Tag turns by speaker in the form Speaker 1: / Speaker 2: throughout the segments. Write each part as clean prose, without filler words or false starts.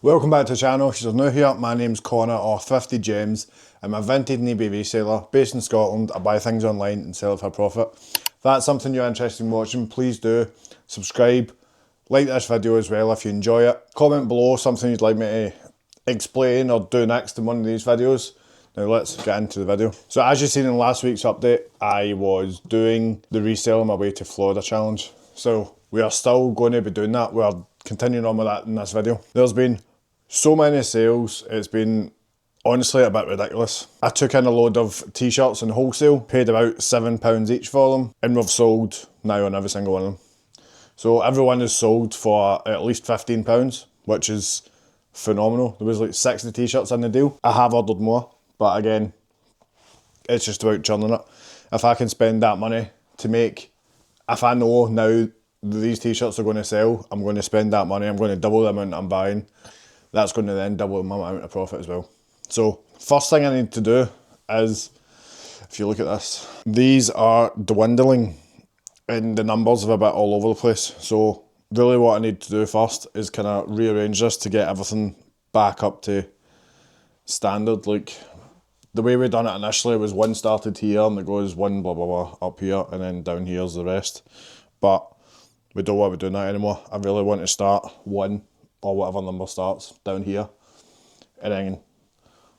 Speaker 1: Welcome back to the channel. If you're new here, my name's Connor, or Thrifty James. I'm a Vinted and eBay reseller based in Scotland. I buy things online and sell it for a profit. If that's something you're interested in watching, please do subscribe, like this video as well if you enjoy it. Comment below something you'd like me to explain or do next in one of these videos. Now let's get into the video. So as you've seen in last week's update, I was doing the Resell My Way to Florida challenge. So we are still going to be doing that. We're continuing on with that in this video. There's been so many sales, it's been honestly a bit ridiculous. I took in a load of t-shirts and wholesale, paid about £7 each for them, and we've sold now on every single one of them. So everyone is sold for at least £15, which is phenomenal. There was like 60 t-shirts in the deal. I have ordered more, but again, it's just about churning it. If I can spend that money to make, if I know now these t-shirts are going to sell, I'm going to spend that money, I'm going to double the amount I'm buying. That's going to then double my amount of profit as well. So first thing I need to do is, if you look at this, these are dwindling and the numbers are a bit all over the place. So really what I need to do first is kind of rearrange this to get everything back up to standard. Like the way we done it initially was one started here and it goes one blah blah blah up here and then down here's the rest. But we don't want to be doing that anymore. I really want to start one or whatever number starts down here, and then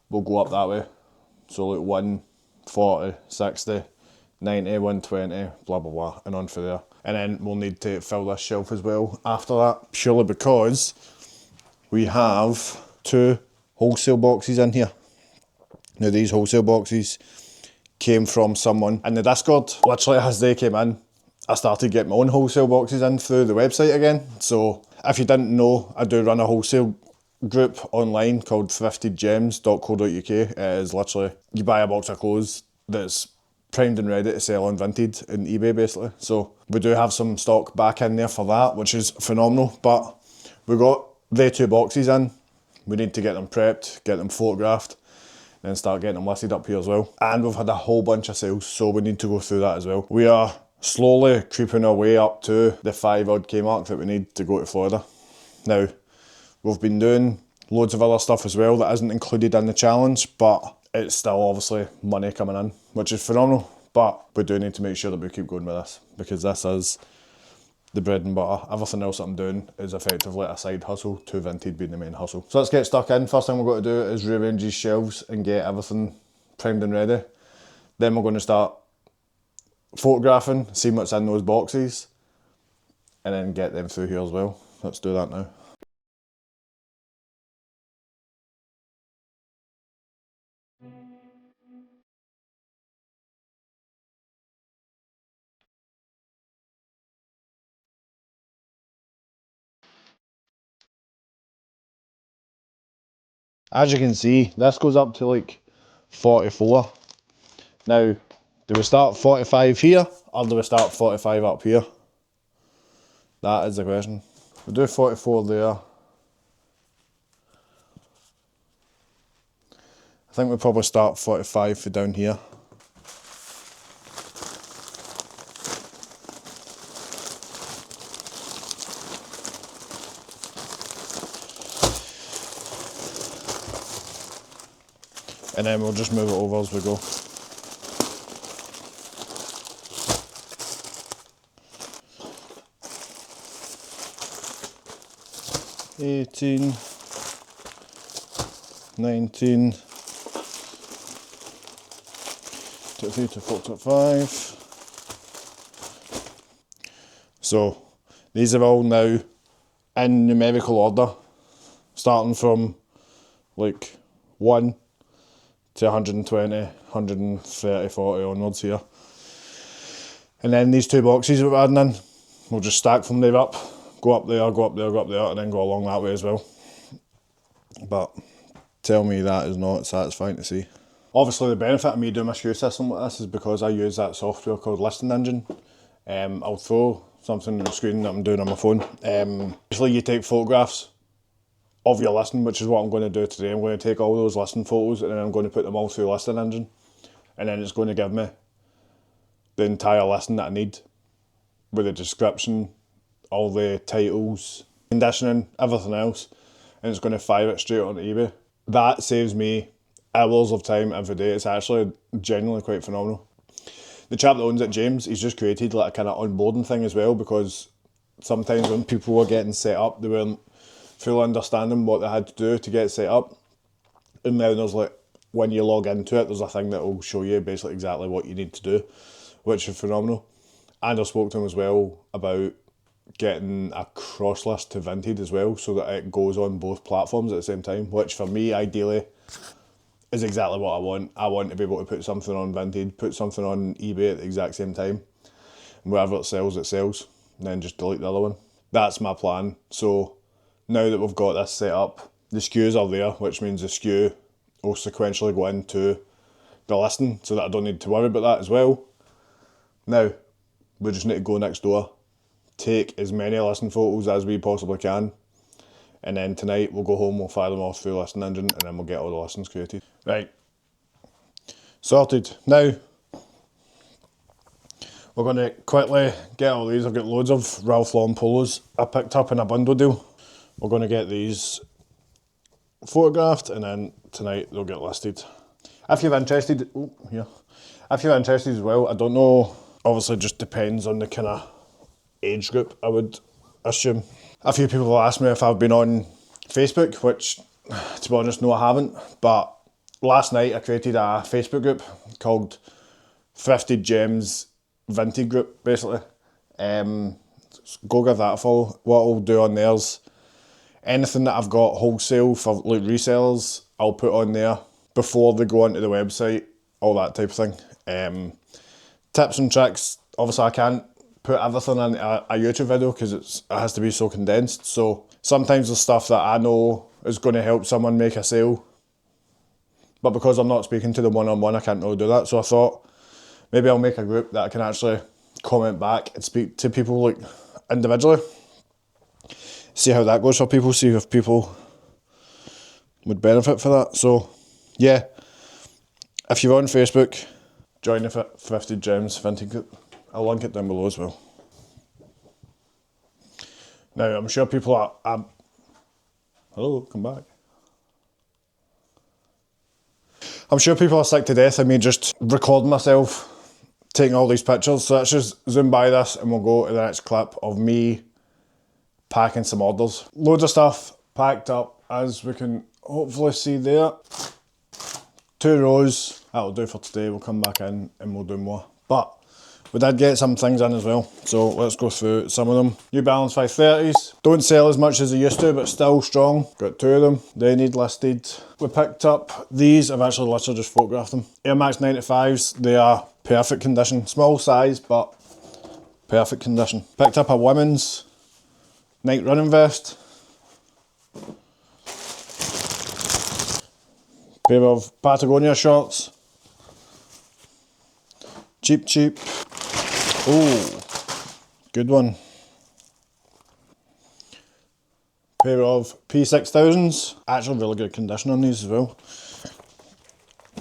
Speaker 1: we'll go up that way. So like 1, 40, 60, 90, 120, blah blah blah, and on for there. And then we'll need to fill this shelf as well after that, purely because we have 2 wholesale boxes in here. Now these wholesale boxes came from someone in the Discord. Literally as they came in, I started getting my own wholesale boxes in through the website again. So if you didn't know, I do run a wholesale group online called thriftedgems.co.uk. It is literally, you buy a box of clothes that's primed and ready to sell on Vinted and eBay basically. So we do have some stock back in there for that, which is phenomenal. But we got the 2 boxes in. We need to get them prepped, get them photographed, then start getting them listed up here as well. And we've had a whole bunch of sales, so we need to go through that as well. We are slowly creeping our way up to the 5 odd K mark that we need to go to Florida. Now, we've been doing loads of other stuff as well that isn't included in the challenge, but it's still obviously money coming in, which is phenomenal. But we do need to make sure that we keep going with this, because this is the bread and butter. Everything else that I'm doing is effectively a side hustle to Vinted being the main hustle. So let's get stuck in. First thing we're going to do is rearrange these shelves and get everything primed and ready. Then we're going to start photographing, seeing what's in those boxes, and then get them through here as well. Let's do that now. As you can see, this goes up to like 44. Now, do we start 45 here, or do we start 45 up here? That is the question. We'll do 44 there. I think we'll probably start 45 for down here. And then we'll just move it over as we go. $18, $19, $23, $24, $25. So these are all now in numerical order, starting from like 1 to 120, 130, 40 onwards here. And then these 2 boxes that we're adding in, we'll just stack from there up, go up there, go up there, go up there, and then go along that way as well. But tell me that is not satisfying to see. Obviously the benefit of me doing my shoe system like this is because I use that software called Listing Engine. I'll throw something on the screen that I'm doing on my phone. Basically you take photographs of your listing, which is what I'm going to do today. I'm going to take all those listing photos and then I'm going to put them all through Listing Engine, and then it's going to give me the entire listing that I need with the description, all the titles, conditioning, everything else, and it's going to fire it straight on eBay. That saves me hours of time every day. It's actually genuinely quite phenomenal. The chap that owns it, James, he's just created like a kind of onboarding thing as well, because sometimes when people were getting set up, they weren't fully understanding what they had to do to get set up. And now there's like, when you log into it, there's a thing that will show you basically exactly what you need to do, which is phenomenal. And I spoke to him as well about getting a cross list to Vinted as well, so that it goes on both platforms at the same time, which for me, ideally, is exactly what I want. I want to be able to put something on Vinted, put something on eBay at the exact same time, and wherever it sells, and then just delete the other one. That's my plan. So now that we've got this set up, the SKUs are there, which means the SKU will sequentially go into the listing, so that I don't need to worry about that as well. Now, we just need to go next door, take as many listing photos as we possibly can, and then tonight we'll go home, we'll fire them off through Listing Engine, and then we'll get all the listings created. Right, sorted. Now, we're going to quickly get all these. I've got loads of Ralph Lauren polos I picked up in a bundle deal. We're going to get these photographed, and then tonight they'll get listed. If you're interested, if you're interested as well, I don't know, obviously it just depends on the kind of age group, I would assume. A few people have asked me if I've been on Facebook, which, to be honest, no I haven't, but last night I created a Facebook group called Thrifted Gems Vintage Group, basically. Go give that a follow. What I'll do on there's anything that I've got wholesale for like resellers, I'll put on there before they go onto the website, all that type of thing. Tips and tricks, obviously I can't put everything in a YouTube video because it has to be so condensed, so sometimes the stuff that I know is going to help someone make a sale, but because I'm not speaking to them one-on-one, I can't really do that. So I thought maybe I'll make a group that I can actually comment back and speak to people like individually, see how that goes for people, see if people would benefit for that. So yeah, if you're on Facebook, join the Thrifted Gems Vintage Group. I'll link it down below as well. Now, I'm sure people are... hello, come back. I'm sure people are sick to death of me just recording myself, taking all these pictures. So let's just zoom by this and we'll go to the next clip of me packing some orders. Loads of stuff packed up, as we can hopefully see there. 2 rows, that'll do for today. We'll come back in and we'll do more. But we did get some things in as well, so let's go through some of them. New Balance 530s, don't sell as much as they used to, but still strong. Got 2 of them, they need listed. We picked up these, I've actually literally just photographed them. Air Max 95s, they are perfect condition. Small size, but perfect condition. Picked up a women's night running vest. Pair of Patagonia shorts. Cheap. Oh, good one. Pair of P6000s. Actually really good condition on these as well.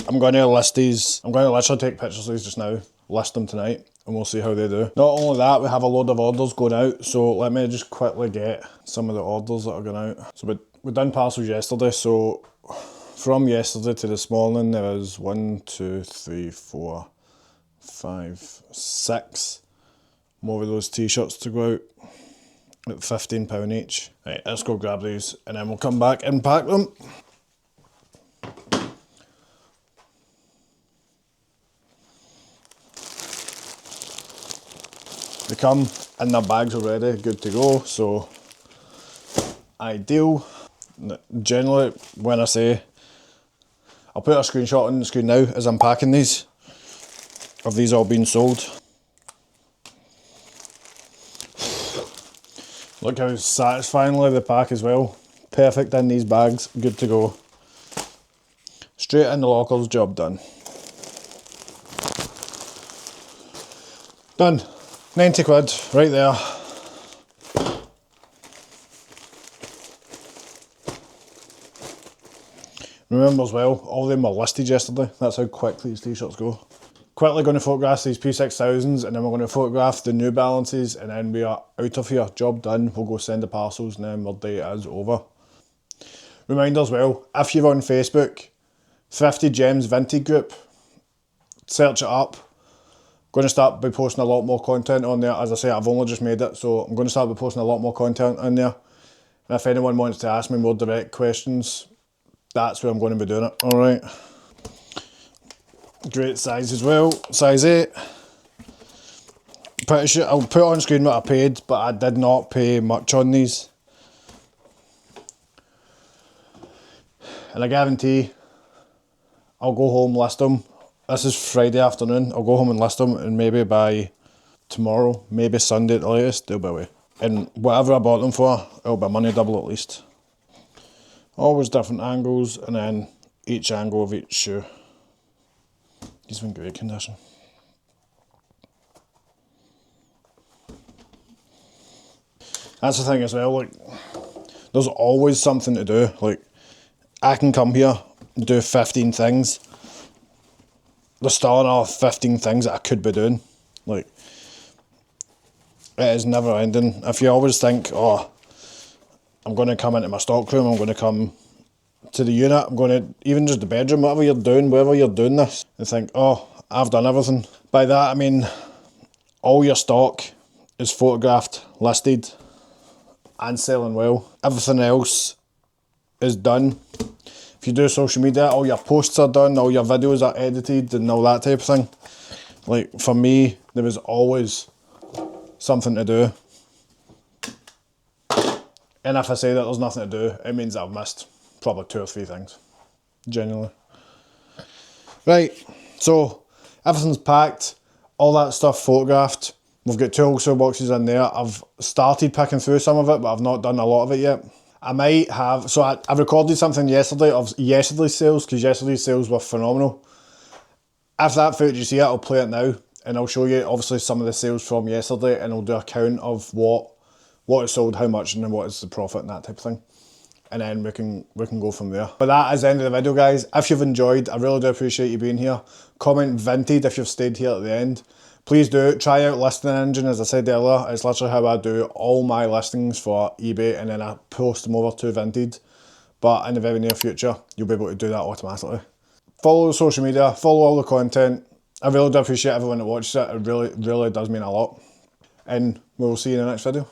Speaker 1: I'm going to list these. I'm going to literally take pictures of these just now, list them tonight, and we'll see how they do. Not only that, we have a load of orders going out, so let me just quickly get some of the orders that are going out. So we done parcels yesterday, so from yesterday to this morning there is 1, 2, 3, 4, 5, 6 more of those t-shirts to go out at £15 each. Right, let's go grab these and then we'll come back and pack them. They come in their bags already, good to go, so ideal. Generally, when I say, I'll put a screenshot on the screen now as I'm packing these, of these all being sold. Look how satisfyingly they pack as well. Perfect in these bags, good to go. Straight in the lockers, job done. Done. 90 quid, right there. Remember as well, all of them were listed yesterday. That's how quick these t-shirts go. Quickly going to photograph these P6000s and then we're going to photograph the New Balances and then we are out of here. Job done. We'll go send the parcels and then our day is over. Reminder as well, if you're on Facebook, Thrifty Gems Vintage Group, search it up. Going to start by posting a lot more content on there. As I say, I've only just made it, so I'm going to start by posting a lot more content on there. And if anyone wants to ask me more direct questions, that's where I'm going to be doing it. Alright. Great size as well, size 8. Pretty sure, I'll put on screen what I paid, but I did not pay much on these. And I guarantee I'll go home, list them. This is Friday afternoon. I'll go home and list them, and maybe by tomorrow, maybe Sunday at the latest, they'll be away. And whatever I bought them for, it'll be money double at least. Always different angles, and then each angle of each shoe. These are in great condition. That's the thing as well, like, there's always something to do. Like, I can come here and do 15 things. There's still another 15 things that I could be doing. Like, it is never ending. If you always think, oh, I'm going to come into my stock room, I'm going to come to the unit, I'm going to, even just the bedroom, whatever you're doing this, and think, oh, I've done everything. By that I mean, all your stock is photographed, listed, and selling well. Everything else is done. If you do social media, all your posts are done, all your videos are edited and all that type of thing. Like, for me, there was always something to do. And if I say that there's nothing to do, it means that I've missed probably 2 or 3 things, genuinely. Right, so everything's packed, all that stuff photographed. We've got 2 wholesale boxes in there. I've started picking through some of it, but I've not done a lot of it yet. I might have, so I recorded something yesterday of yesterday's sales, because yesterday's sales were phenomenal. If that footage you see it, I'll play it now, and I'll show you obviously some of the sales from yesterday, and I'll do a count of what is sold, how much, and then what is the profit and that type of thing. And then we can go from there. But that is the end of the video, guys. If you've enjoyed, I really do appreciate you being here. Comment Vinted if you've stayed here at the end. Please do try out Listing Engine. As I said earlier, it's literally how I do all my listings for eBay, and then I post them over to Vinted. But in the very near future, you'll be able to do that automatically. Follow the social media, follow all the content. I really do appreciate everyone that watches it. It really, really does mean a lot. And we'll see you in the next video.